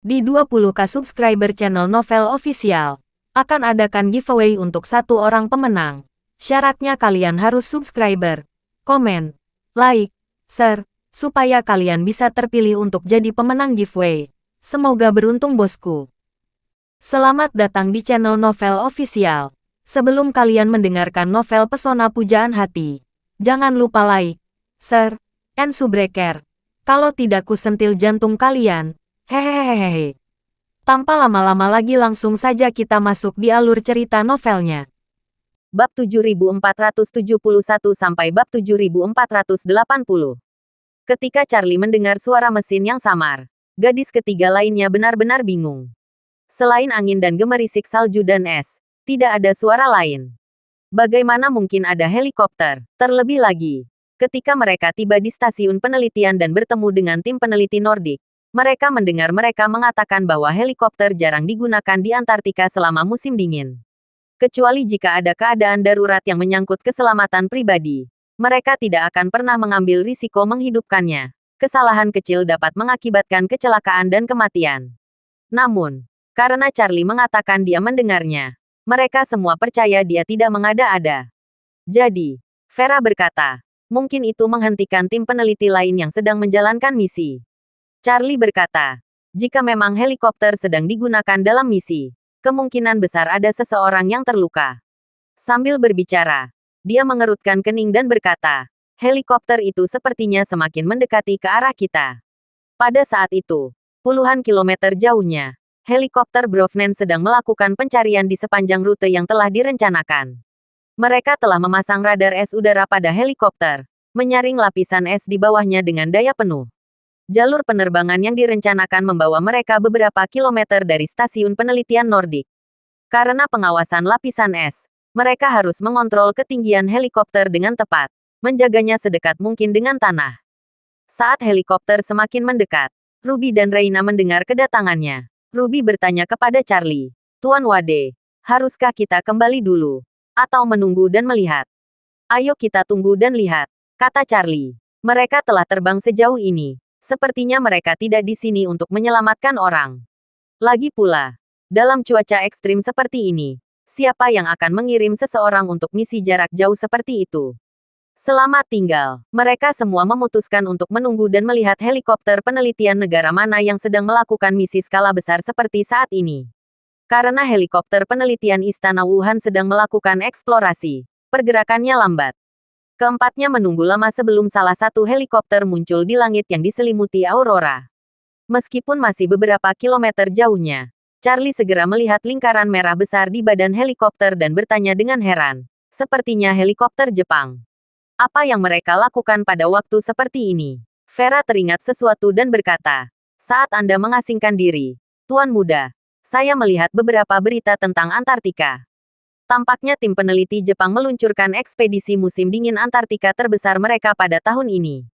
Di 20k subscriber channel Novel Official, akan adakan giveaway untuk satu orang pemenang. Syaratnya kalian harus subscriber, komen, like, share, supaya kalian bisa terpilih untuk jadi pemenang giveaway. Semoga beruntung bosku. Selamat datang di channel Novel Official. Sebelum kalian mendengarkan novel Pesona Pujaan Hati, jangan lupa like, share, and subscribe. Kalau tidak kusentil jantung kalian. Hehehehe. Tanpa lama-lama lagi langsung saja kita masuk di alur cerita novelnya. Bab 7471 sampai bab 7480. Ketika Charlie mendengar suara mesin yang samar, gadis ketiga lainnya benar-benar bingung. Selain angin dan gemerisik salju dan es, tidak ada suara lain. Bagaimana mungkin ada helikopter? Terlebih lagi, ketika mereka tiba di stasiun penelitian dan bertemu dengan tim peneliti Nordik, mereka mendengar mereka mengatakan bahwa helikopter jarang digunakan di Antartika selama musim dingin. Kecuali jika ada keadaan darurat yang menyangkut keselamatan pribadi, mereka tidak akan pernah mengambil risiko menghidupkannya. Kesalahan kecil dapat mengakibatkan kecelakaan dan kematian. Namun, karena Charlie mengatakan dia mendengarnya, mereka semua percaya dia tidak mengada-ada. Jadi, Vera berkata, mungkin itu menghentikan tim peneliti lain yang sedang menjalankan misi. Charlie berkata, jika memang helikopter sedang digunakan dalam misi, kemungkinan besar ada seseorang yang terluka. Sambil berbicara, dia mengerutkan kening dan berkata, helikopter itu sepertinya semakin mendekati ke arah kita. Pada saat itu, puluhan kilometer jauhnya, helikopter Brovnen sedang melakukan pencarian di sepanjang rute yang telah direncanakan. Mereka telah memasang radar es udara pada helikopter, menyaring lapisan es di bawahnya dengan daya penuh. Jalur penerbangan yang direncanakan membawa mereka beberapa kilometer dari stasiun penelitian Nordik. Karena pengawasan lapisan es, mereka harus mengontrol ketinggian helikopter dengan tepat, menjaganya sedekat mungkin dengan tanah. Saat helikopter semakin mendekat, Ruby dan Reina mendengar kedatangannya. Ruby bertanya kepada Charlie, Tuan Wade, haruskah kita kembali dulu? Atau menunggu dan melihat? Ayo kita tunggu dan lihat, kata Charlie. Mereka telah terbang sejauh ini. Sepertinya mereka tidak di sini untuk menyelamatkan orang. Lagi pula, dalam cuaca ekstrim seperti ini, siapa yang akan mengirim seseorang untuk misi jarak jauh seperti itu? Selamat tinggal. Mereka semua memutuskan untuk menunggu dan melihat helikopter penelitian negara mana yang sedang melakukan misi skala besar seperti saat ini. Karena helikopter penelitian Istana Wuhan sedang melakukan eksplorasi, pergerakannya lambat. Keempatnya menunggu lama sebelum salah satu helikopter muncul di langit yang diselimuti aurora. Meskipun masih beberapa kilometer jauhnya, Charlie segera melihat lingkaran merah besar di badan helikopter dan bertanya dengan heran. Sepertinya helikopter Jepang. Apa yang mereka lakukan pada waktu seperti ini? Vera teringat sesuatu dan berkata, saat Anda mengasingkan diri, Tuan Muda, saya melihat beberapa berita tentang Antartika. Tampaknya tim peneliti Jepang meluncurkan ekspedisi musim dingin Antartika terbesar mereka pada tahun ini.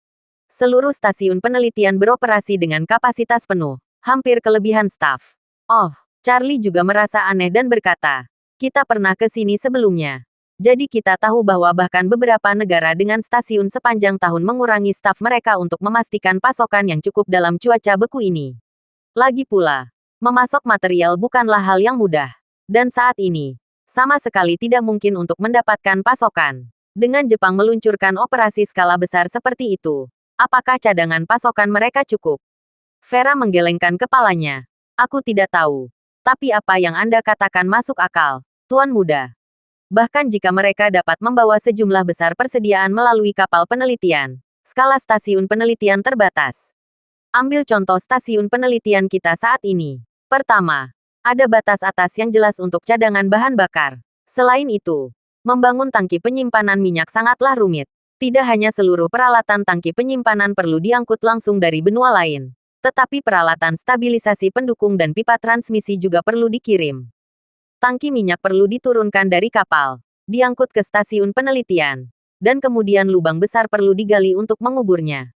Seluruh stasiun penelitian beroperasi dengan kapasitas penuh, hampir kelebihan staf. Oh, Charlie juga merasa aneh dan berkata, kita pernah ke sini sebelumnya. Jadi kita tahu bahwa bahkan beberapa negara dengan stasiun sepanjang tahun mengurangi staf mereka untuk memastikan pasokan yang cukup dalam cuaca beku ini. Lagi pula, memasok material bukanlah hal yang mudah. Dan saat ini, sama sekali tidak mungkin untuk mendapatkan pasokan. Dengan Jepang meluncurkan operasi skala besar seperti itu, apakah cadangan pasokan mereka cukup? Vera menggelengkan kepalanya. Aku tidak tahu. Tapi apa yang Anda katakan masuk akal, Tuan Muda. Bahkan jika mereka dapat membawa sejumlah besar persediaan melalui kapal penelitian, skala stasiun penelitian terbatas. Ambil contoh stasiun penelitian kita saat ini. Pertama, ada batas atas yang jelas untuk cadangan bahan bakar. Selain itu, membangun tangki penyimpanan minyak sangatlah rumit. Tidak hanya seluruh peralatan tangki penyimpanan perlu diangkut langsung dari benua lain, tetapi peralatan stabilisasi pendukung dan pipa transmisi juga perlu dikirim. Tangki minyak perlu diturunkan dari kapal, diangkut ke stasiun penelitian, dan kemudian lubang besar perlu digali untuk menguburnya.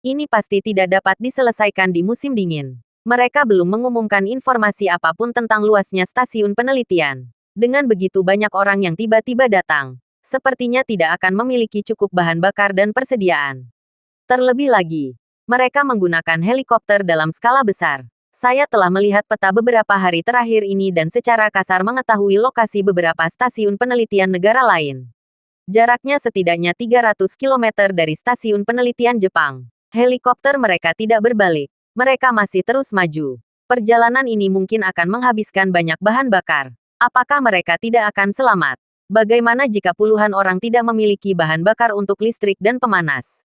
Ini pasti tidak dapat diselesaikan di musim dingin. Mereka belum mengumumkan informasi apapun tentang luasnya stasiun penelitian. Dengan begitu banyak orang yang tiba-tiba datang, sepertinya tidak akan memiliki cukup bahan bakar dan persediaan. Terlebih lagi, mereka menggunakan helikopter dalam skala besar. Saya telah melihat peta beberapa hari terakhir ini dan secara kasar mengetahui lokasi beberapa stasiun penelitian negara lain. Jaraknya setidaknya 300 km dari stasiun penelitian Jepang. Helikopter mereka tidak berbalik. Mereka masih terus maju. Perjalanan ini mungkin akan menghabiskan banyak bahan bakar. Apakah mereka tidak akan selamat? Bagaimana jika puluhan orang tidak memiliki bahan bakar untuk listrik dan pemanas?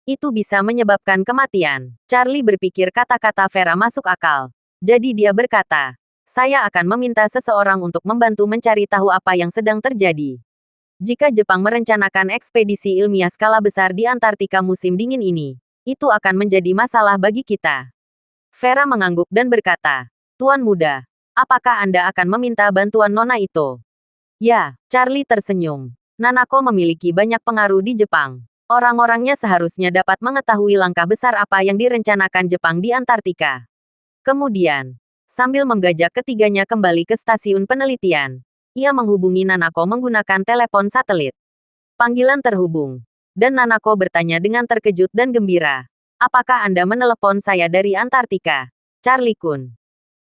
Itu bisa menyebabkan kematian. Charlie berpikir kata-kata Vera masuk akal. Jadi dia berkata, saya akan meminta seseorang untuk membantu mencari tahu apa yang sedang terjadi. Jika Jepang merencanakan ekspedisi ilmiah skala besar di Antartika musim dingin ini, itu akan menjadi masalah bagi kita. Vera mengangguk dan berkata, Tuan Muda, apakah Anda akan meminta bantuan Nona Ito? Ya, Charlie tersenyum. Nanako memiliki banyak pengaruh di Jepang. Orang-orangnya seharusnya dapat mengetahui langkah besar apa yang direncanakan Jepang di Antartika. Kemudian, sambil menggajak ketiganya kembali ke stasiun penelitian, ia menghubungi Nanako menggunakan telepon satelit. Panggilan terhubung, dan Nanako bertanya dengan terkejut dan gembira. Apakah Anda menelepon saya dari Antartika, Charlie-kun?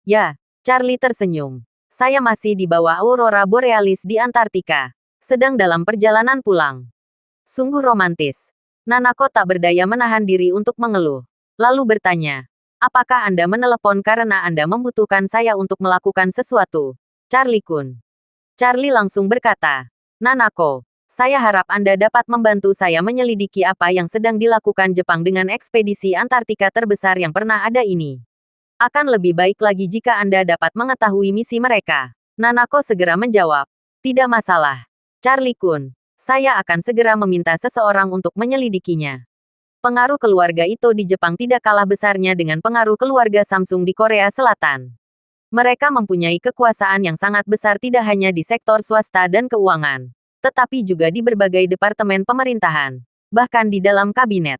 Ya, Charlie tersenyum. Saya masih di bawah aurora borealis di Antartika, sedang dalam perjalanan pulang. Sungguh romantis. Nanako tak berdaya menahan diri untuk mengeluh. Lalu bertanya, apakah Anda menelepon karena Anda membutuhkan saya untuk melakukan sesuatu, Charlie-kun? Charlie langsung berkata, Nanako, saya harap Anda dapat membantu saya menyelidiki apa yang sedang dilakukan Jepang dengan ekspedisi Antartika terbesar yang pernah ada ini. Akan lebih baik lagi jika Anda dapat mengetahui misi mereka. Nanako segera menjawab, tidak masalah, Charlie-kun. Saya akan segera meminta seseorang untuk menyelidikinya. Pengaruh keluarga Ito di Jepang tidak kalah besarnya dengan pengaruh keluarga Samsung di Korea Selatan. Mereka mempunyai kekuasaan yang sangat besar tidak hanya di sektor swasta dan keuangan, tetapi juga di berbagai departemen pemerintahan, bahkan di dalam kabinet.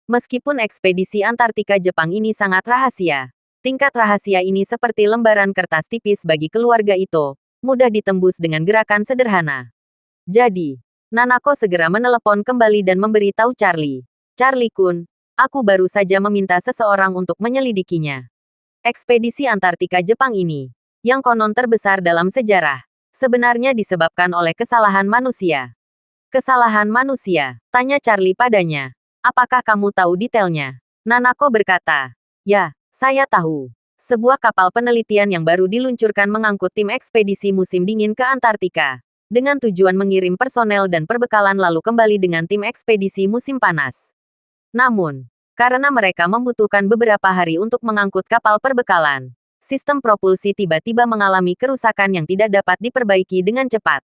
Meskipun ekspedisi Antartika Jepang ini sangat rahasia, tingkat rahasia ini seperti lembaran kertas tipis bagi keluarga Ito, mudah ditembus dengan gerakan sederhana. Jadi, Nanako segera menelepon kembali dan memberitahu Charlie. Charlie-kun, aku baru saja meminta seseorang untuk menyelidikinya. Ekspedisi Antartika Jepang ini, yang konon terbesar dalam sejarah, sebenarnya disebabkan oleh kesalahan manusia. Kesalahan manusia, tanya Charlie padanya. Apakah kamu tahu detailnya? Nanako berkata, ya, saya tahu. Sebuah kapal penelitian yang baru diluncurkan mengangkut tim ekspedisi musim dingin ke Antartika, dengan tujuan mengirim personel dan perbekalan lalu kembali dengan tim ekspedisi musim panas. Namun, karena mereka membutuhkan beberapa hari untuk mengangkut kapal perbekalan, sistem propulsi tiba-tiba mengalami kerusakan yang tidak dapat diperbaiki dengan cepat.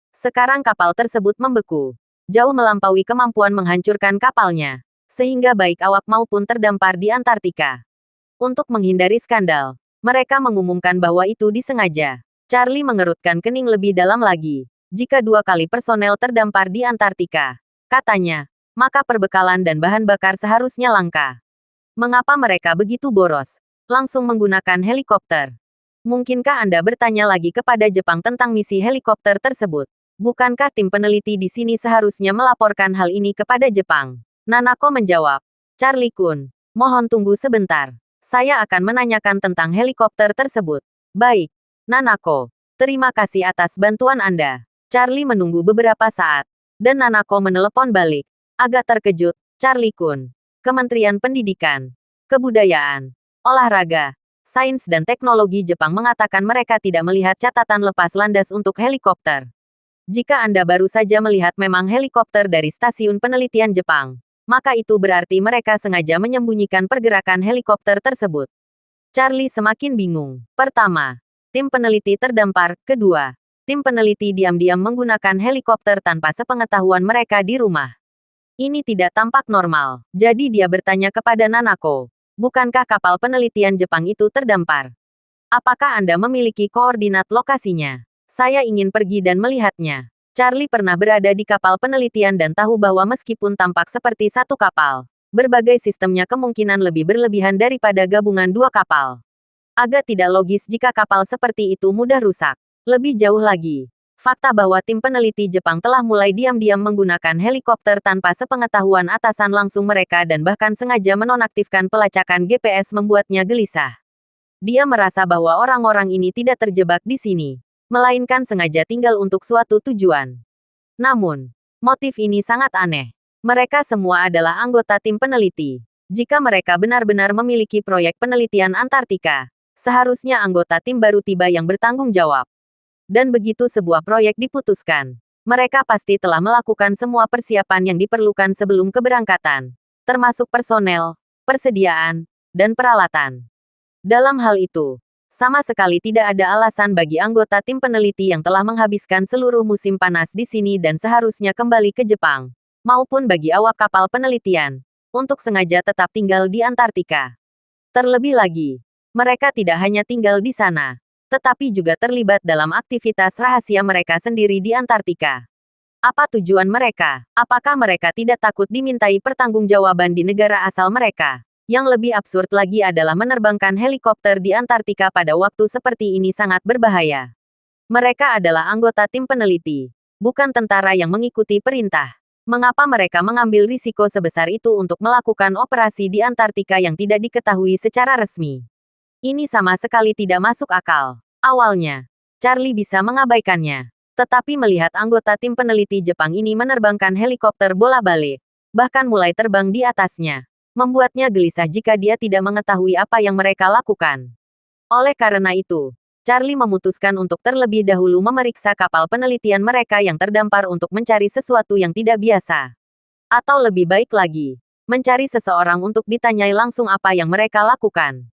Sekarang kapal tersebut membeku, jauh melampaui kemampuan menghancurkan kapalnya, sehingga baik awak maupun terdampar di Antartika. Untuk menghindari skandal, mereka mengumumkan bahwa itu disengaja. Charlie mengerutkan kening lebih dalam lagi. Jika 2 kali personel terdampar di Antartika, katanya, maka perbekalan dan bahan bakar seharusnya langka. Mengapa mereka begitu boros? Langsung menggunakan helikopter. Mungkinkah Anda bertanya lagi kepada Jepang tentang misi helikopter tersebut? Bukankah tim peneliti di sini seharusnya melaporkan hal ini kepada Jepang? Nanako menjawab, Charlie-kun, mohon tunggu sebentar. Saya akan menanyakan tentang helikopter tersebut. Baik. Nanako, terima kasih atas bantuan Anda. Charlie menunggu beberapa saat, dan Nanako menelepon balik. Agak terkejut, Charlie-kun. Kementerian Pendidikan, Kebudayaan, Olahraga, Sains dan Teknologi Jepang mengatakan mereka tidak melihat catatan lepas landas untuk helikopter. Jika Anda baru saja melihat memang helikopter dari stasiun penelitian Jepang, maka itu berarti mereka sengaja menyembunyikan pergerakan helikopter tersebut. Charlie semakin bingung. Pertama, tim peneliti terdampar. Kedua, tim peneliti diam-diam menggunakan helikopter tanpa sepengetahuan mereka di rumah. Ini tidak tampak normal. Jadi dia bertanya kepada Nanako, bukankah kapal penelitian Jepang itu terdampar? Apakah Anda memiliki koordinat lokasinya? Saya ingin pergi dan melihatnya. Charlie pernah berada di kapal penelitian dan tahu bahwa meskipun tampak seperti satu kapal, berbagai sistemnya kemungkinan lebih berlebihan daripada gabungan 2 kapal. Agak tidak logis jika kapal seperti itu mudah rusak. Lebih jauh lagi, fakta bahwa tim peneliti Jepang telah mulai diam-diam menggunakan helikopter tanpa sepengetahuan atasan langsung mereka dan bahkan sengaja menonaktifkan pelacakan GPS membuatnya gelisah. Dia merasa bahwa orang-orang ini tidak terjebak di sini, melainkan sengaja tinggal untuk suatu tujuan. Namun, motif ini sangat aneh. Mereka semua adalah anggota tim peneliti. Jika mereka benar-benar memiliki proyek penelitian Antartika, seharusnya anggota tim baru tiba yang bertanggung jawab. Dan begitu sebuah proyek diputuskan, mereka pasti telah melakukan semua persiapan yang diperlukan sebelum keberangkatan, termasuk personel, persediaan, dan peralatan. Dalam hal itu, sama sekali tidak ada alasan bagi anggota tim peneliti yang telah menghabiskan seluruh musim panas di sini dan seharusnya kembali ke Jepang, maupun bagi awak kapal penelitian, untuk sengaja tetap tinggal di Antartika. Terlebih lagi, mereka tidak hanya tinggal di sana, tetapi juga terlibat dalam aktivitas rahasia mereka sendiri di Antartika. Apa tujuan mereka? Apakah mereka tidak takut dimintai pertanggungjawaban di negara asal mereka? Yang lebih absurd lagi adalah menerbangkan helikopter di Antartika pada waktu seperti ini sangat berbahaya. Mereka adalah anggota tim peneliti, bukan tentara yang mengikuti perintah. Mengapa mereka mengambil risiko sebesar itu untuk melakukan operasi di Antartika yang tidak diketahui secara resmi? Ini sama sekali tidak masuk akal. Awalnya, Charlie bisa mengabaikannya. Tetapi melihat anggota tim peneliti Jepang ini menerbangkan helikopter bola-balik, bahkan mulai terbang di atasnya, membuatnya gelisah jika dia tidak mengetahui apa yang mereka lakukan. Oleh karena itu, Charlie memutuskan untuk terlebih dahulu memeriksa kapal penelitian mereka yang terdampar untuk mencari sesuatu yang tidak biasa. Atau lebih baik lagi, mencari seseorang untuk ditanyai langsung apa yang mereka lakukan.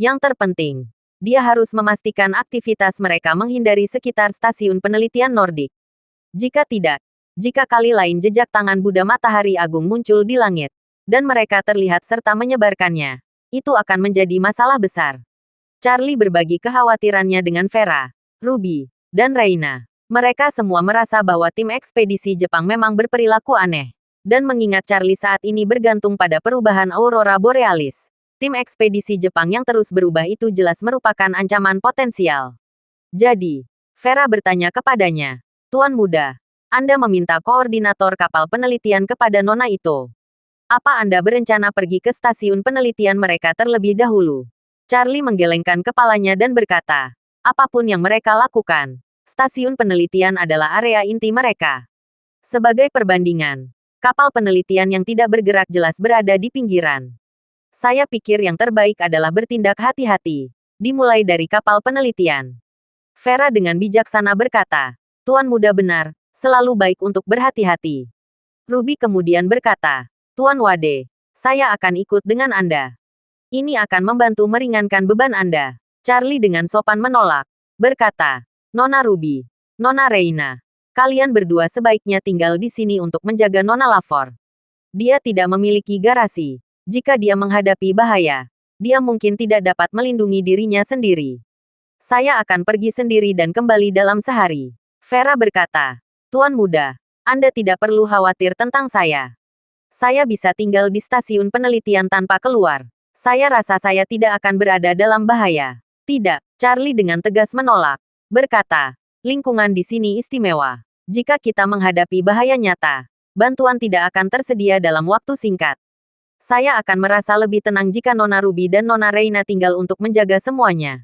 Yang terpenting, dia harus memastikan aktivitas mereka menghindari sekitar stasiun penelitian Nordik. Jika tidak, jika kali lain jejak tangan Buddha Matahari Agung muncul di langit, dan mereka terlihat serta menyebarkannya, itu akan menjadi masalah besar. Charlie berbagi kekhawatirannya dengan Vera, Ruby, dan Reina. Mereka semua merasa bahwa tim ekspedisi Jepang memang berperilaku aneh. Dan mengingat Charlie saat ini bergantung pada perubahan aurora borealis, tim ekspedisi Jepang yang terus berubah itu jelas merupakan ancaman potensial. Jadi, Vera bertanya kepadanya, "Tuan Muda, Anda meminta koordinator kapal penelitian kepada Nona Ito. Apa Anda berencana pergi ke stasiun penelitian mereka terlebih dahulu?" Charlie menggelengkan kepalanya dan berkata, "Apapun yang mereka lakukan, stasiun penelitian adalah area inti mereka. Sebagai perbandingan, kapal penelitian yang tidak bergerak jelas berada di pinggiran. Saya pikir yang terbaik adalah bertindak hati-hati, dimulai dari kapal penelitian." Vera dengan bijaksana berkata, "Tuan Muda benar, selalu baik untuk berhati-hati." Ruby kemudian berkata, "Tuan Wade, saya akan ikut dengan Anda. Ini akan membantu meringankan beban Anda." Charlie dengan sopan menolak, berkata, "Nona Ruby, Nona Reina, kalian berdua sebaiknya tinggal di sini untuk menjaga Nona Lafor. Dia tidak memiliki garasi. Jika dia menghadapi bahaya, dia mungkin tidak dapat melindungi dirinya sendiri. Saya akan pergi sendiri dan kembali dalam sehari." Vera berkata, "Tuan Muda, Anda tidak perlu khawatir tentang saya. Saya bisa tinggal di stasiun penelitian tanpa keluar. Saya rasa saya tidak akan berada dalam bahaya." "Tidak," Charlie dengan tegas menolak, berkata, "lingkungan di sini istimewa. Jika kita menghadapi bahaya nyata, bantuan tidak akan tersedia dalam waktu singkat. Saya akan merasa lebih tenang jika Nona Ruby dan Nona Reina tinggal untuk menjaga semuanya."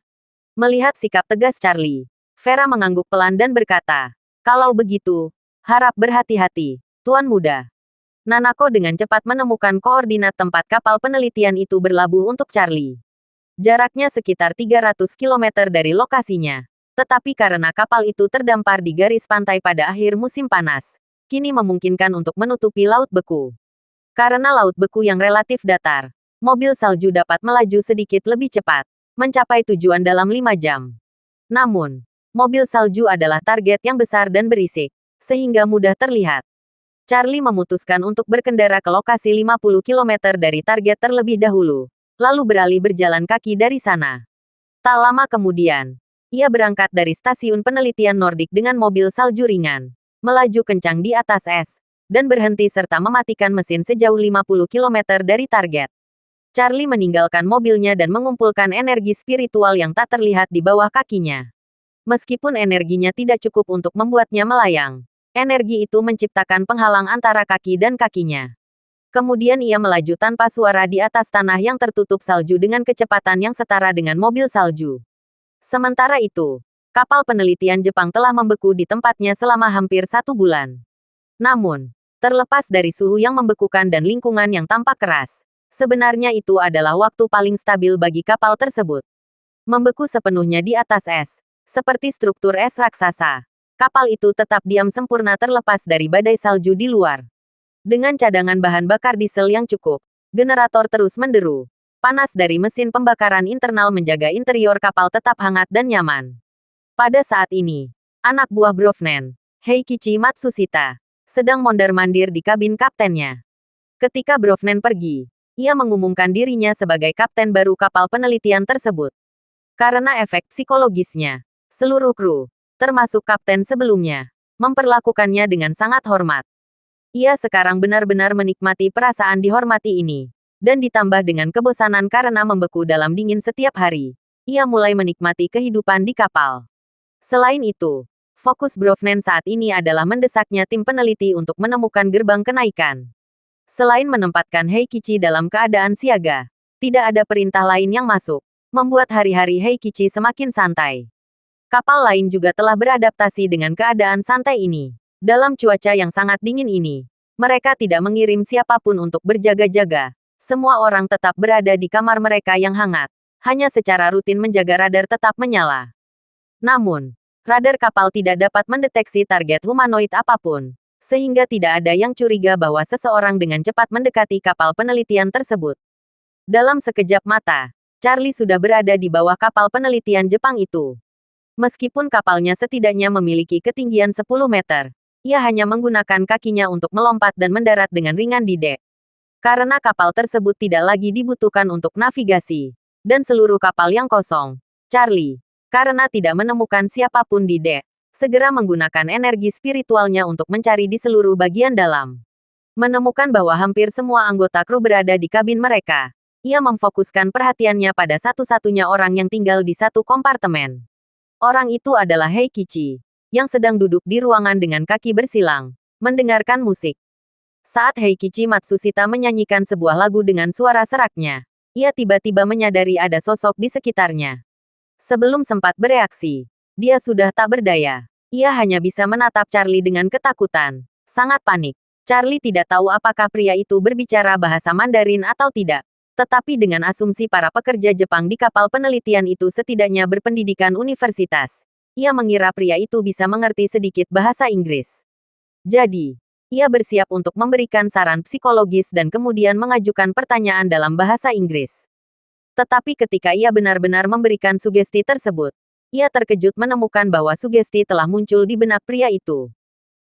Melihat sikap tegas Charlie, Vera mengangguk pelan dan berkata, "Kalau begitu, harap berhati-hati, Tuan Muda." Nanako dengan cepat menemukan koordinat tempat kapal penelitian itu berlabuh untuk Charlie. Jaraknya sekitar 300 km dari lokasinya. Tetapi karena kapal itu terdampar di garis pantai pada akhir musim panas, kini memungkinkan untuk menutupi laut beku. Karena laut beku yang relatif datar, mobil salju dapat melaju sedikit lebih cepat, mencapai tujuan dalam 5 jam. Namun, mobil salju adalah target yang besar dan berisik, sehingga mudah terlihat. Charlie memutuskan untuk berkendara ke lokasi 50 km dari target terlebih dahulu, lalu beralih berjalan kaki dari sana. Tak lama kemudian, ia berangkat dari stasiun penelitian Nordik dengan mobil salju ringan, melaju kencang di atas es, dan berhenti serta mematikan mesin sejauh 50 km dari target. Charlie meninggalkan mobilnya dan mengumpulkan energi spiritual yang tak terlihat di bawah kakinya. Meskipun energinya tidak cukup untuk membuatnya melayang, energi itu menciptakan penghalang antara kaki dan kakinya. Kemudian ia melaju tanpa suara di atas tanah yang tertutup salju dengan kecepatan yang setara dengan mobil salju. Sementara itu, kapal penelitian Jepang telah membeku di tempatnya selama hampir 1 bulan. Namun, terlepas dari suhu yang membekukan dan lingkungan yang tampak keras, sebenarnya itu adalah waktu paling stabil bagi kapal tersebut. Membeku sepenuhnya di atas es, seperti struktur es raksasa. Kapal itu tetap diam sempurna terlepas dari badai salju di luar. Dengan cadangan bahan bakar diesel yang cukup, generator terus menderu. Panas dari mesin pembakaran internal menjaga interior kapal tetap hangat dan nyaman. Pada saat ini, anak buah Brovnen, Heikichi Matsushita, sedang mondar-mandir di kabin kaptennya. Ketika Brovnen pergi, ia mengumumkan dirinya sebagai kapten baru kapal penelitian tersebut. Karena efek psikologisnya, seluruh kru, termasuk kapten sebelumnya, memperlakukannya dengan sangat hormat. Ia sekarang benar-benar menikmati perasaan dihormati ini. Dan ditambah dengan kebosanan karena membeku dalam dingin setiap hari, ia mulai menikmati kehidupan di kapal. Selain itu, fokus Brovnen saat ini adalah mendesaknya tim peneliti untuk menemukan gerbang kenaikan. Selain menempatkan Heikichi dalam keadaan siaga, tidak ada perintah lain yang masuk, membuat hari-hari Heikichi semakin santai. Kapal lain juga telah beradaptasi dengan keadaan santai ini. Dalam cuaca yang sangat dingin ini, mereka tidak mengirim siapapun untuk berjaga-jaga. Semua orang tetap berada di kamar mereka yang hangat, hanya secara rutin menjaga radar tetap menyala. Namun, radar kapal tidak dapat mendeteksi target humanoid apapun, sehingga tidak ada yang curiga bahwa seseorang dengan cepat mendekati kapal penelitian tersebut. Dalam sekejap mata, Charlie sudah berada di bawah kapal penelitian Jepang itu. Meskipun kapalnya setidaknya memiliki ketinggian 10 meter, ia hanya menggunakan kakinya untuk melompat dan mendarat dengan ringan di dek. Karena kapal tersebut tidak lagi dibutuhkan untuk navigasi, dan seluruh kapal yang kosong, Charlie, karena tidak menemukan siapapun di dek, segera menggunakan energi spiritualnya untuk mencari di seluruh bagian dalam. Menemukan bahwa hampir semua anggota kru berada di kabin mereka, ia memfokuskan perhatiannya pada satu-satunya orang yang tinggal di satu kompartemen. Orang itu adalah Heikichi, yang sedang duduk di ruangan dengan kaki bersilang, mendengarkan musik. Saat Heikichi Matsushita menyanyikan sebuah lagu dengan suara seraknya, ia tiba-tiba menyadari ada sosok di sekitarnya. Sebelum sempat bereaksi, dia sudah tak berdaya. Ia hanya bisa menatap Charlie dengan ketakutan, sangat panik. Charlie tidak tahu apakah pria itu berbicara bahasa Mandarin atau tidak. Tetapi dengan asumsi para pekerja Jepang di kapal penelitian itu setidaknya berpendidikan universitas, ia mengira pria itu bisa mengerti sedikit bahasa Inggris. Jadi, ia bersiap untuk memberikan saran psikologis dan kemudian mengajukan pertanyaan dalam bahasa Inggris. Tetapi ketika ia benar-benar memberikan sugesti tersebut, ia terkejut menemukan bahwa sugesti telah muncul di benak pria itu.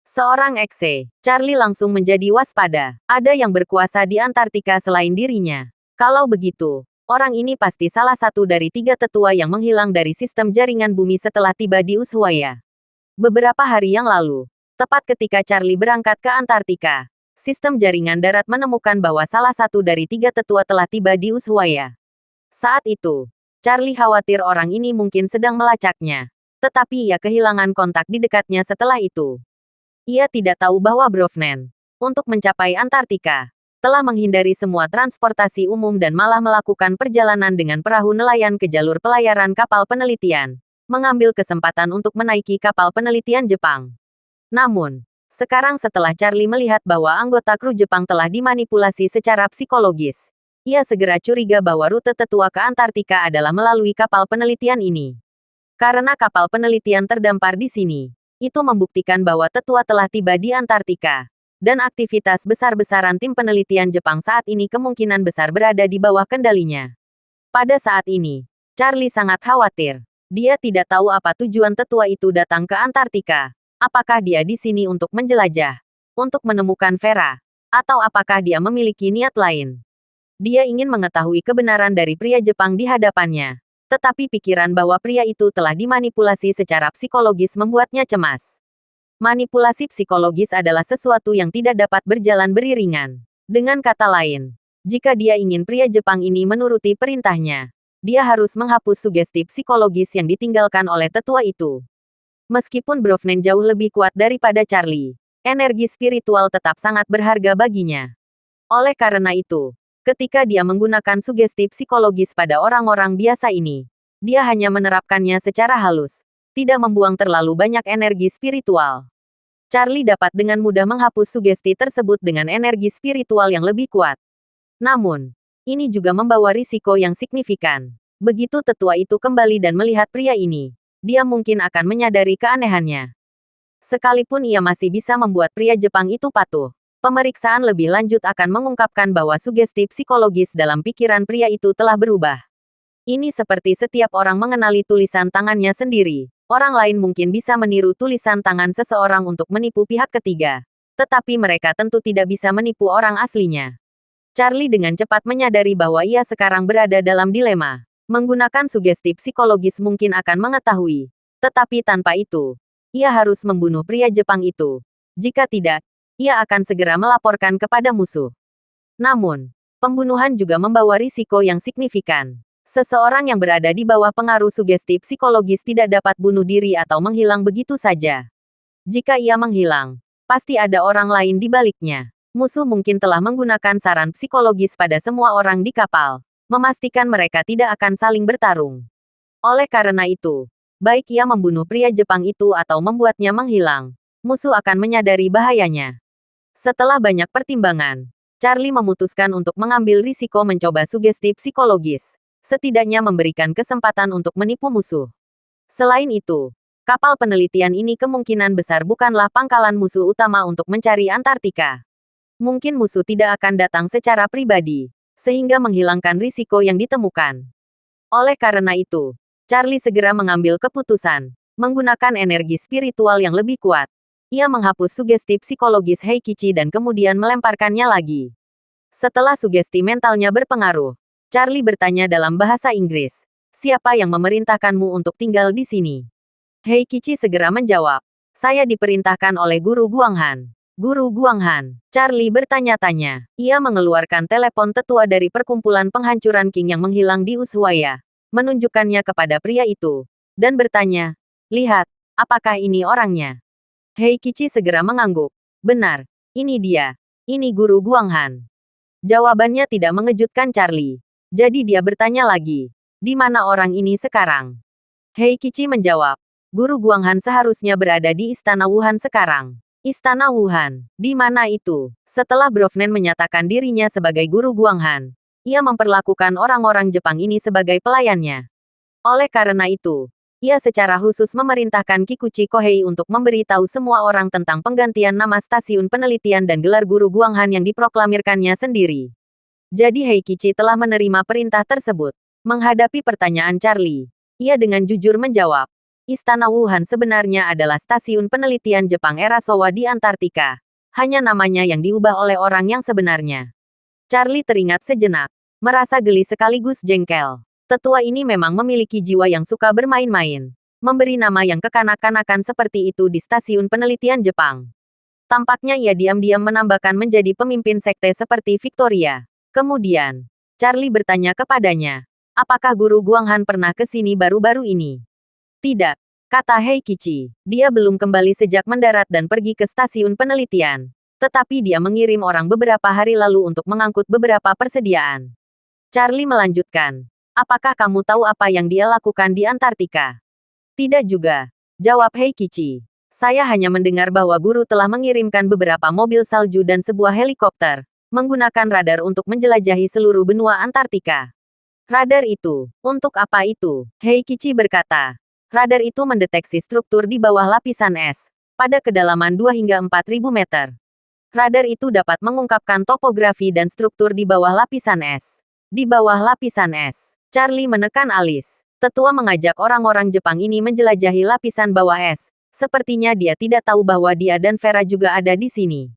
Seorang ekse, Charlie langsung menjadi waspada. Ada yang berkuasa di Antartika selain dirinya. Kalau begitu, orang ini pasti salah satu dari 3 tetua yang menghilang dari sistem jaringan bumi setelah tiba di Ushuaia. Beberapa hari yang lalu, tepat ketika Charlie berangkat ke Antartika, sistem jaringan darat menemukan bahwa salah satu dari 3 tetua telah tiba di Ushuaia. Saat itu, Charlie khawatir orang ini mungkin sedang melacaknya, tetapi ia kehilangan kontak di dekatnya setelah itu. Ia tidak tahu bahwa Brovnen, untuk mencapai Antartika, telah menghindari semua transportasi umum dan malah melakukan perjalanan dengan perahu nelayan ke jalur pelayaran kapal penelitian, mengambil kesempatan untuk menaiki kapal penelitian Jepang. Namun, sekarang setelah Charlie melihat bahwa anggota kru Jepang telah dimanipulasi secara psikologis, ia segera curiga bahwa rute tetua ke Antartika adalah melalui kapal penelitian ini. Karena kapal penelitian terdampar di sini, itu membuktikan bahwa tetua telah tiba di Antartika. Dan aktivitas besar-besaran tim penelitian Jepang saat ini kemungkinan besar berada di bawah kendalinya. Pada saat ini, Charlie sangat khawatir. Dia tidak tahu apa tujuan tetua itu datang ke Antartika. Apakah dia di sini untuk menjelajah, untuk menemukan Vera, atau apakah dia memiliki niat lain. Dia ingin mengetahui kebenaran dari pria Jepang di hadapannya. Tetapi pikiran bahwa pria itu telah dimanipulasi secara psikologis membuatnya cemas. Manipulasi psikologis adalah sesuatu yang tidak dapat berjalan beriringan. Dengan kata lain, jika dia ingin pria Jepang ini menuruti perintahnya, dia harus menghapus sugesti psikologis yang ditinggalkan oleh tetua itu. Meskipun Brovnen jauh lebih kuat daripada Charlie, energi spiritual tetap sangat berharga baginya. Oleh karena itu, ketika dia menggunakan sugesti psikologis pada orang-orang biasa ini, dia hanya menerapkannya secara halus, tidak membuang terlalu banyak energi spiritual. Charlie dapat dengan mudah menghapus sugesti tersebut dengan energi spiritual yang lebih kuat. Namun, ini juga membawa risiko yang signifikan. Begitu tetua itu kembali dan melihat pria ini, dia mungkin akan menyadari keanehannya. Sekalipun ia masih bisa membuat pria Jepang itu patuh, pemeriksaan lebih lanjut akan mengungkapkan bahwa sugesti psikologis dalam pikiran pria itu telah berubah. Ini seperti setiap orang mengenali tulisan tangannya sendiri. Orang lain mungkin bisa meniru tulisan tangan seseorang untuk menipu pihak ketiga. Tetapi mereka tentu tidak bisa menipu orang aslinya. Charlie dengan cepat menyadari bahwa ia sekarang berada dalam dilema. Menggunakan sugesti psikologis mungkin akan mengetahui. Tetapi tanpa itu, ia harus membunuh pria Jepang itu. Jika tidak, ia akan segera melaporkan kepada musuh. Namun, pembunuhan juga membawa risiko yang signifikan. Seseorang yang berada di bawah pengaruh sugesti psikologis tidak dapat bunuh diri atau menghilang begitu saja. Jika ia menghilang, pasti ada orang lain di baliknya. Musuh mungkin telah menggunakan saran psikologis pada semua orang di kapal, memastikan mereka tidak akan saling bertarung. Oleh karena itu, baik ia membunuh pria Jepang itu atau membuatnya menghilang, musuh akan menyadari bahayanya. Setelah banyak pertimbangan, Charlie memutuskan untuk mengambil risiko mencoba sugesti psikologis, setidaknya memberikan kesempatan untuk menipu musuh. Selain itu, kapal penelitian ini kemungkinan besar bukanlah pangkalan musuh utama untuk mencari Antartika. Mungkin musuh tidak akan datang secara pribadi, sehingga menghilangkan risiko yang ditemukan. Oleh karena itu, Charlie segera mengambil keputusan, menggunakan energi spiritual yang lebih kuat. Ia menghapus sugesti psikologis Heikichi dan kemudian melemparkannya lagi. Setelah sugesti mentalnya berpengaruh, Charlie bertanya dalam bahasa Inggris, "Siapa yang memerintahkanmu untuk tinggal di sini?" Heikichi segera menjawab, "Saya diperintahkan oleh Guru Guanghan." Guru Guanghan, Charlie bertanya-tanya. Ia mengeluarkan telepon tetua dari perkumpulan penghancuran King yang menghilang di Ushuaia, menunjukkannya kepada pria itu, dan bertanya, "Lihat, apakah ini orangnya?" Heikichi segera mengangguk. "Benar, ini dia. Ini Guru Guanghan." Jawabannya tidak mengejutkan Charlie. Jadi dia bertanya lagi, "Di mana orang ini sekarang?" Heikichi menjawab, "Guru Guanghan seharusnya berada di Istana Wuhan sekarang." Istana Wuhan, di mana itu? Setelah Brofnen menyatakan dirinya sebagai Guru Guanghan, ia memperlakukan orang-orang Jepang ini sebagai pelayannya. Oleh karena itu, ia secara khusus memerintahkan Kikuchi Kohei untuk memberi tahu semua orang tentang penggantian nama stasiun penelitian dan gelar Guru Guanghan yang diproklamirkannya sendiri. Jadi Heikichi telah menerima perintah tersebut. Menghadapi pertanyaan Charlie, ia dengan jujur menjawab, Istana Wuhan sebenarnya adalah stasiun penelitian Jepang era Showa di Antartika. Hanya namanya yang diubah oleh orang yang sebenarnya. Charlie teringat sejenak, merasa geli sekaligus jengkel. Tetua ini memang memiliki jiwa yang suka bermain-main. Memberi nama yang kekanak-kanakan seperti itu di stasiun penelitian Jepang. Tampaknya ia diam-diam menambahkan menjadi pemimpin sekte seperti Victoria. Kemudian, Charlie bertanya kepadanya, "Apakah Guru Guanghan pernah ke sini baru-baru ini?" "Tidak," kata Heikichi. "Dia belum kembali sejak mendarat dan pergi ke stasiun penelitian. Tetapi dia mengirim orang beberapa hari lalu untuk mengangkut beberapa persediaan." Charlie melanjutkan, "Apakah kamu tahu apa yang dia lakukan di Antartika?" "Tidak juga," jawab Heikichi. "Saya hanya mendengar bahwa guru telah mengirimkan beberapa mobil salju dan sebuah helikopter, menggunakan radar untuk menjelajahi seluruh benua Antartika." "Radar itu, untuk apa itu?" Heikichi berkata. Radar itu mendeteksi struktur di bawah lapisan es, pada kedalaman 2 hingga 4.000 meter. Radar itu dapat mengungkapkan topografi dan struktur di bawah lapisan es. Di bawah lapisan es, Charlie menekan alis. Tetua mengajak orang-orang Jepang ini menjelajahi lapisan bawah es. Sepertinya dia tidak tahu bahwa dia dan Vera juga ada di sini.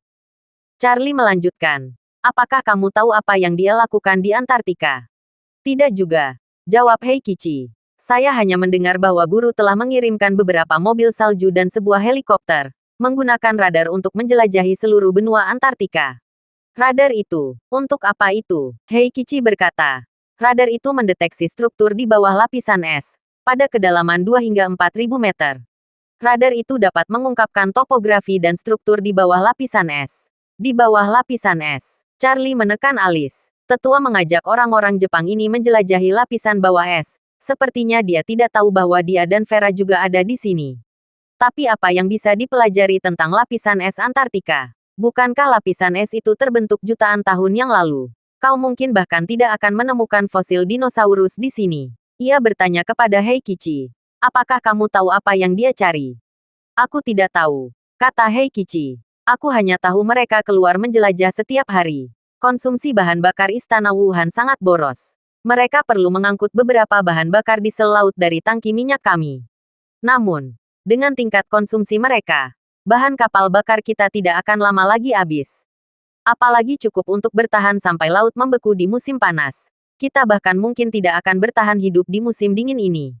Charlie melanjutkan, "Apakah kamu tahu apa yang dia lakukan di Antartika?" "Tidak juga," jawab Heikichi. "Saya hanya mendengar bahwa guru telah mengirimkan beberapa mobil salju dan sebuah helikopter, menggunakan radar untuk menjelajahi seluruh benua Antartika." "Radar itu, untuk apa itu?" Heikichi berkata. "Radar itu mendeteksi struktur di bawah lapisan es, pada kedalaman 2 hingga 4.000 meter. Radar itu dapat mengungkapkan topografi dan struktur di bawah lapisan es. Di bawah lapisan es." Charlie menekan alis. Tetua mengajak orang-orang Jepang ini menjelajahi lapisan bawah es. Sepertinya dia tidak tahu bahwa dia dan Vera juga ada di sini. Tapi apa yang bisa dipelajari tentang lapisan es Antartika? Bukankah lapisan es itu terbentuk jutaan tahun yang lalu? Kau mungkin bahkan tidak akan menemukan fosil dinosaurus di sini. Ia bertanya kepada Heikichi. Apakah kamu tahu apa yang dia cari? Aku tidak tahu, kata Heikichi. Aku hanya tahu mereka keluar menjelajah setiap hari. Konsumsi bahan bakar Istana Wuhan sangat boros. Mereka perlu mengangkut beberapa bahan bakar diesel laut dari tangki minyak kami. Namun, dengan tingkat konsumsi mereka, bahan kapal bakar kita tidak akan lama lagi habis. Apalagi cukup untuk bertahan sampai laut membeku di musim panas. Kita bahkan mungkin tidak akan bertahan hidup di musim dingin ini.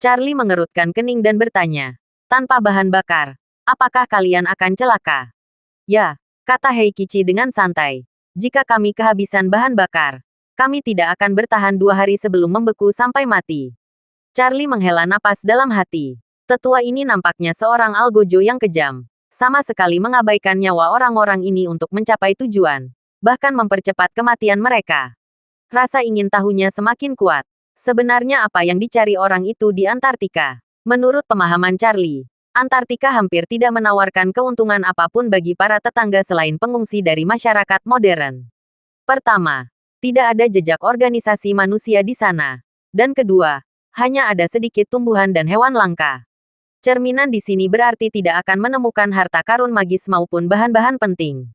Charlie mengerutkan kening dan bertanya, tanpa bahan bakar, apakah kalian akan celaka? Ya, kata Heikichi dengan santai. Jika kami kehabisan bahan bakar, kami tidak akan bertahan 2 hari sebelum membeku sampai mati. Charlie menghela napas dalam hati. Tetua ini nampaknya seorang algojo yang kejam. Sama sekali mengabaikan nyawa orang-orang ini untuk mencapai tujuan. Bahkan mempercepat kematian mereka. Rasa ingin tahunya semakin kuat. Sebenarnya apa yang dicari orang itu di Antartika? Menurut pemahaman Charlie, Antartika hampir tidak menawarkan keuntungan apapun bagi para tetangga selain pengungsi dari masyarakat modern. Pertama, tidak ada jejak organisasi manusia di sana. Dan kedua, hanya ada sedikit tumbuhan dan hewan langka. Cerminan di sini berarti tidak akan menemukan harta karun magis maupun bahan-bahan penting.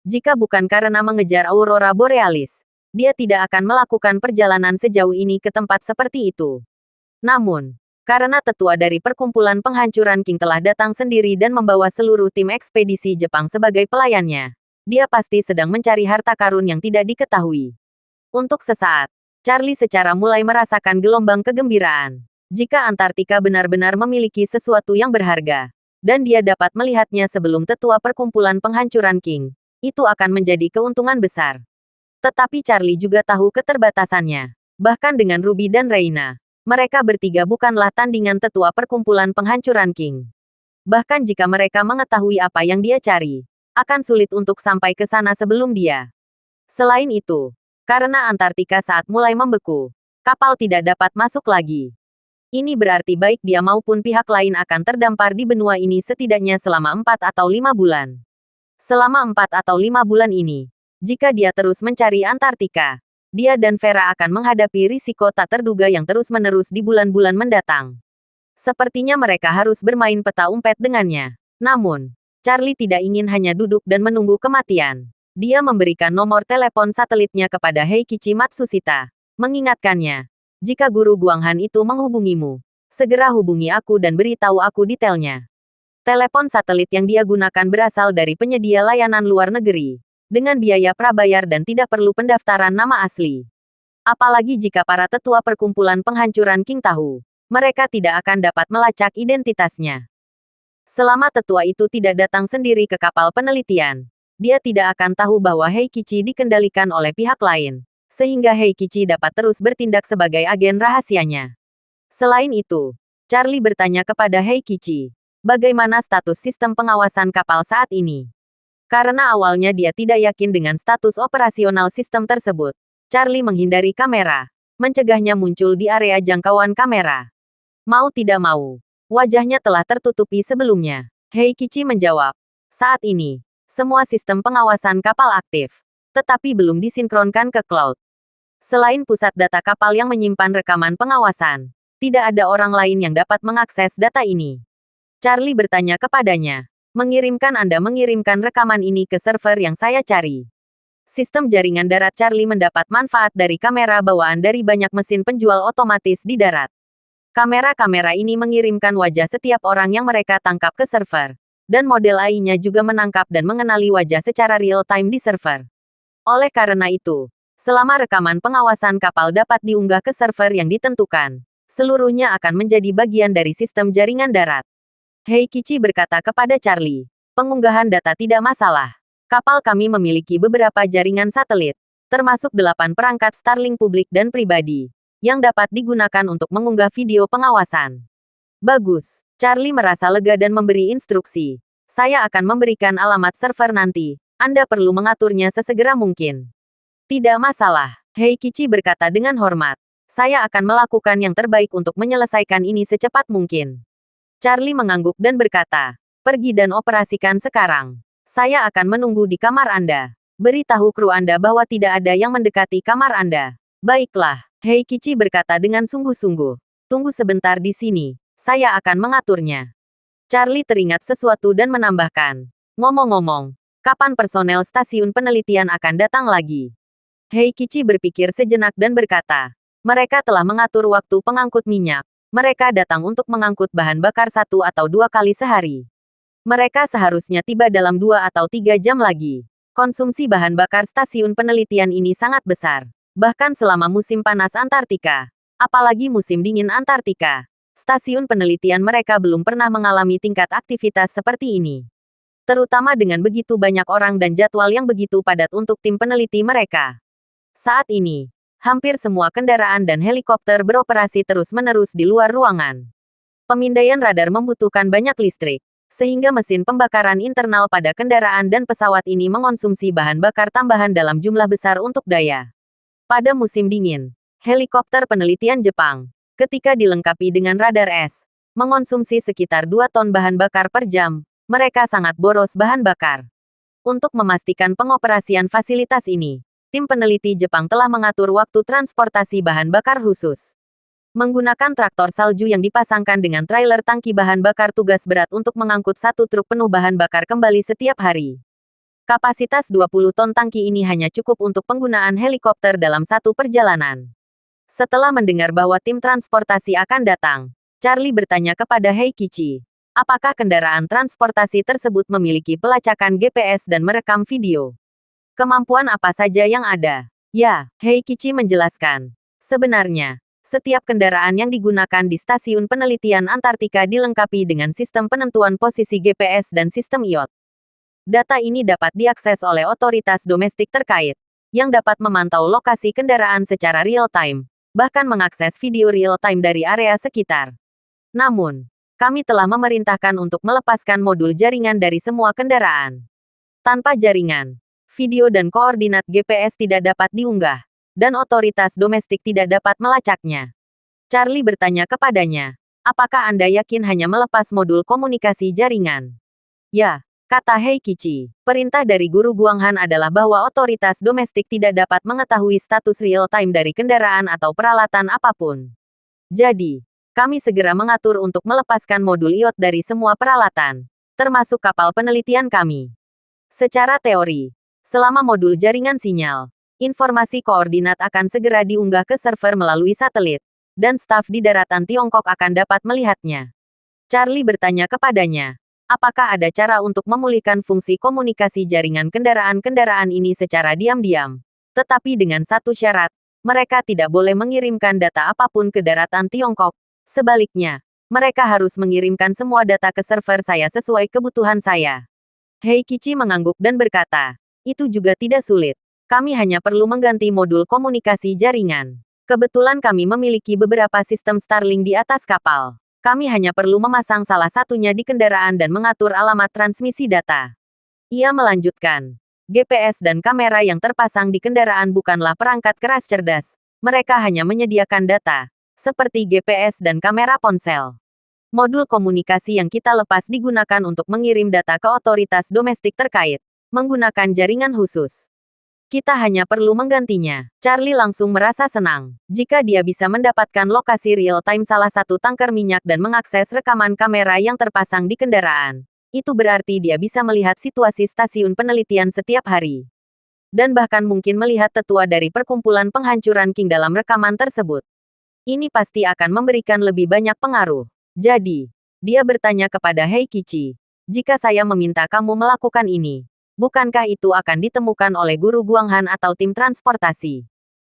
Jika bukan karena mengejar aurora borealis, dia tidak akan melakukan perjalanan sejauh ini ke tempat seperti itu. Namun, karena tetua dari perkumpulan penghancuran King telah datang sendiri dan membawa seluruh tim ekspedisi Jepang sebagai pelayannya, dia pasti sedang mencari harta karun yang tidak diketahui. Untuk sesaat, Charlie secara mulai merasakan gelombang kegembiraan. Jika Antartika benar-benar memiliki sesuatu yang berharga, dan dia dapat melihatnya sebelum tetua perkumpulan penghancuran King, itu akan menjadi keuntungan besar. Tetapi Charlie juga tahu keterbatasannya. Bahkan dengan Ruby dan Reina, mereka bertiga bukanlah tandingan tetua perkumpulan penghancuran King. Bahkan jika mereka mengetahui apa yang dia cari, akan sulit untuk sampai ke sana sebelum dia. Selain itu, karena Antartika saat mulai membeku, kapal tidak dapat masuk lagi. Ini berarti baik dia maupun pihak lain akan terdampar di benua ini setidaknya selama 4 atau 5 bulan. Selama 4 atau 5 bulan ini, jika dia terus mencari Antartika, dia dan Vera akan menghadapi risiko tak terduga yang terus-menerus di bulan-bulan mendatang. Sepertinya mereka harus bermain peta umpet dengannya. Namun, Charlie tidak ingin hanya duduk dan menunggu kematian. Dia memberikan nomor telepon satelitnya kepada Heikichi Matsushita, mengingatkannya, jika guru Guanghan itu menghubungimu, segera hubungi aku dan beritahu aku detailnya. Telepon satelit yang dia gunakan berasal dari penyedia layanan luar negeri, dengan biaya prabayar dan tidak perlu pendaftaran nama asli. Apalagi jika para tetua perkumpulan penghancuran King tahu, mereka tidak akan dapat melacak identitasnya. Selama tetua itu tidak datang sendiri ke kapal penelitian, dia tidak akan tahu bahwa Heikichi dikendalikan oleh pihak lain, sehingga Heikichi dapat terus bertindak sebagai agen rahasianya. Selain itu, Charlie bertanya kepada Heikichi, bagaimana status sistem pengawasan kapal saat ini? Karena awalnya dia tidak yakin dengan status operasional sistem tersebut, Charlie menghindari kamera, mencegahnya muncul di area jangkauan kamera. Mau tidak mau, wajahnya telah tertutupi sebelumnya. Heikichi menjawab, saat ini, semua sistem pengawasan kapal aktif, tetapi belum disinkronkan ke cloud. Selain pusat data kapal yang menyimpan rekaman pengawasan, tidak ada orang lain yang dapat mengakses data ini. Charlie bertanya kepadanya, Anda mengirimkan rekaman ini ke server yang saya cari. Sistem jaringan darat Charlie mendapat manfaat dari kamera bawaan dari banyak mesin penjual otomatis di darat. Kamera-kamera ini mengirimkan wajah setiap orang yang mereka tangkap ke server. Dan model AI-nya juga menangkap dan mengenali wajah secara real-time di server. Oleh karena itu, selama rekaman pengawasan kapal dapat diunggah ke server yang ditentukan, seluruhnya akan menjadi bagian dari sistem jaringan darat. Heikichi berkata kepada Charlie, pengunggahan data tidak masalah. Kapal kami memiliki beberapa jaringan satelit, termasuk 8 perangkat Starlink publik dan pribadi, yang dapat digunakan untuk mengunggah video pengawasan. Bagus, Charlie merasa lega dan memberi instruksi. Saya akan memberikan alamat server nanti, Anda perlu mengaturnya sesegera mungkin. Tidak masalah, Heikichi berkata dengan hormat. Saya akan melakukan yang terbaik untuk menyelesaikan ini secepat mungkin. Charlie mengangguk dan berkata, pergi dan operasikan sekarang. Saya akan menunggu di kamar Anda. Beritahu kru Anda bahwa tidak ada yang mendekati kamar Anda. Baiklah, Heikichi berkata dengan sungguh-sungguh. Tunggu sebentar di sini, saya akan mengaturnya. Charlie teringat sesuatu dan menambahkan. Ngomong-ngomong, kapan personel stasiun penelitian akan datang lagi? Heikichi berpikir sejenak dan berkata, mereka telah mengatur waktu pengangkut minyak. Mereka datang untuk mengangkut bahan bakar 1 atau 2 kali sehari. Mereka seharusnya tiba dalam 2 atau 3 jam lagi. Konsumsi bahan bakar stasiun penelitian ini sangat besar. Bahkan selama musim panas Antartika. Apalagi musim dingin Antartika. Stasiun penelitian mereka belum pernah mengalami tingkat aktivitas seperti ini. Terutama dengan begitu banyak orang dan jadwal yang begitu padat untuk tim peneliti mereka. Saat ini, hampir semua kendaraan dan helikopter beroperasi terus-menerus di luar ruangan. Pemindaian radar membutuhkan banyak listrik, sehingga mesin pembakaran internal pada kendaraan dan pesawat ini mengonsumsi bahan bakar tambahan dalam jumlah besar untuk daya. Pada musim dingin, helikopter penelitian Jepang, ketika dilengkapi dengan radar es, mengonsumsi sekitar 2 ton bahan bakar per jam. Mereka sangat boros bahan bakar. Untuk memastikan pengoperasian fasilitas ini, tim peneliti Jepang telah mengatur waktu transportasi bahan bakar khusus. Menggunakan traktor salju yang dipasangkan dengan trailer tangki bahan bakar tugas berat untuk mengangkut 1 truk penuh bahan bakar kembali setiap hari. Kapasitas 20 ton tangki ini hanya cukup untuk penggunaan helikopter dalam 1 perjalanan. Setelah mendengar bahwa tim transportasi akan datang, Charlie bertanya kepada Heikichi. Apakah kendaraan transportasi tersebut memiliki pelacakan GPS dan merekam video? Kemampuan apa saja yang ada? Ya, Heikichi menjelaskan. Sebenarnya, setiap kendaraan yang digunakan di stasiun penelitian Antartika dilengkapi dengan sistem penentuan posisi GPS dan sistem IOT. Data ini dapat diakses oleh otoritas domestik terkait, yang dapat memantau lokasi kendaraan secara real-time, bahkan mengakses video real-time dari area sekitar. Namun, kami telah memerintahkan untuk melepaskan modul jaringan dari semua kendaraan. Tanpa jaringan, video dan koordinat GPS tidak dapat diunggah, dan otoritas domestik tidak dapat melacaknya. Charlie bertanya kepadanya, apakah Anda yakin hanya melepas modul komunikasi jaringan? Ya, kata Heikichi. Perintah dari Guru Guanghan adalah bahwa otoritas domestik tidak dapat mengetahui status real-time dari kendaraan atau peralatan apapun. Jadi, kami segera mengatur untuk melepaskan modul IOT dari semua peralatan, termasuk kapal penelitian kami. Secara teori, selama modul jaringan sinyal, informasi koordinat akan segera diunggah ke server melalui satelit, dan staf di daratan Tiongkok akan dapat melihatnya. Charlie bertanya kepadanya, apakah ada cara untuk memulihkan fungsi komunikasi jaringan kendaraan-kendaraan ini secara diam-diam? Tetapi dengan satu syarat, mereka tidak boleh mengirimkan data apapun ke daratan Tiongkok. Sebaliknya, mereka harus mengirimkan semua data ke server saya sesuai kebutuhan saya. Heikichi mengangguk dan berkata, itu juga tidak sulit. Kami hanya perlu mengganti modul komunikasi jaringan. Kebetulan kami memiliki beberapa sistem Starlink di atas kapal. Kami hanya perlu memasang salah satunya di kendaraan dan mengatur alamat transmisi data. Ia melanjutkan, GPS dan kamera yang terpasang di kendaraan bukanlah perangkat keras cerdas. Mereka hanya menyediakan data, seperti GPS dan kamera ponsel. Modul komunikasi yang kita lepas digunakan untuk mengirim data ke otoritas domestik terkait, menggunakan jaringan khusus. Kita hanya perlu menggantinya. Charlie langsung merasa senang. Jika dia bisa mendapatkan lokasi real-time salah satu tangker minyak dan mengakses rekaman kamera yang terpasang di kendaraan, itu berarti dia bisa melihat situasi stasiun penelitian setiap hari. Dan bahkan mungkin melihat tetua dari perkumpulan penghancuran King dalam rekaman tersebut. Ini pasti akan memberikan lebih banyak pengaruh. Jadi, dia bertanya kepada Heikichi, jika saya meminta kamu melakukan ini, bukankah itu akan ditemukan oleh Guru Guanghan atau tim transportasi?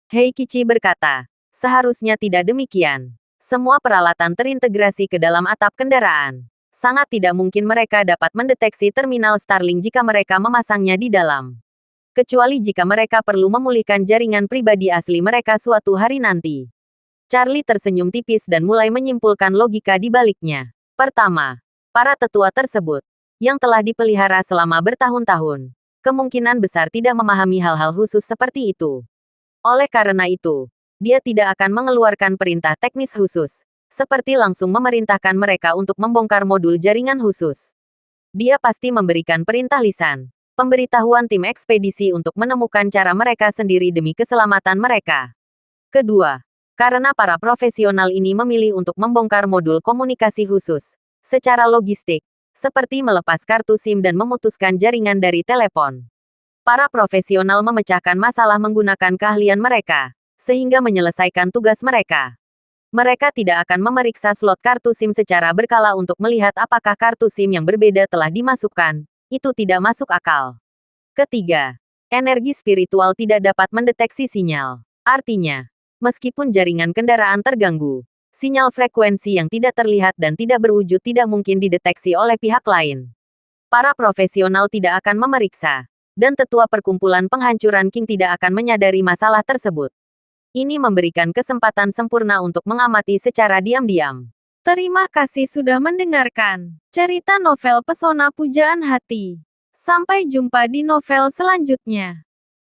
Heikichi berkata, seharusnya tidak demikian. Semua peralatan terintegrasi ke dalam atap kendaraan. Sangat tidak mungkin mereka dapat mendeteksi terminal Starlink jika mereka memasangnya di dalam. Kecuali jika mereka perlu memulihkan jaringan pribadi asli mereka suatu hari nanti. Charlie tersenyum tipis dan mulai menyimpulkan logika di baliknya. Pertama, para tetua tersebut, yang telah dipelihara selama bertahun-tahun, kemungkinan besar tidak memahami hal-hal khusus seperti itu. Oleh karena itu, dia tidak akan mengeluarkan perintah teknis khusus, seperti langsung memerintahkan mereka untuk membongkar modul jaringan khusus. Dia pasti memberikan perintah lisan, pemberitahuan tim ekspedisi untuk menemukan cara mereka sendiri demi keselamatan mereka. Kedua, karena para profesional ini memilih untuk membongkar modul komunikasi khusus, secara logistik, seperti melepas kartu SIM dan memutuskan jaringan dari telepon. Para profesional memecahkan masalah menggunakan keahlian mereka, sehingga menyelesaikan tugas mereka. Mereka tidak akan memeriksa slot kartu SIM secara berkala untuk melihat apakah kartu SIM yang berbeda telah dimasukkan. Itu tidak masuk akal. Ketiga, energi spiritual tidak dapat mendeteksi sinyal. Artinya, meskipun jaringan kendaraan terganggu, sinyal frekuensi yang tidak terlihat dan tidak berwujud tidak mungkin dideteksi oleh pihak lain. Para profesional tidak akan memeriksa, dan tetua perkumpulan penghancuran King tidak akan menyadari masalah tersebut. Ini memberikan kesempatan sempurna untuk mengamati secara diam-diam. Terima kasih sudah mendengarkan cerita novel Pesona Pujaan Hati. Sampai jumpa di novel selanjutnya.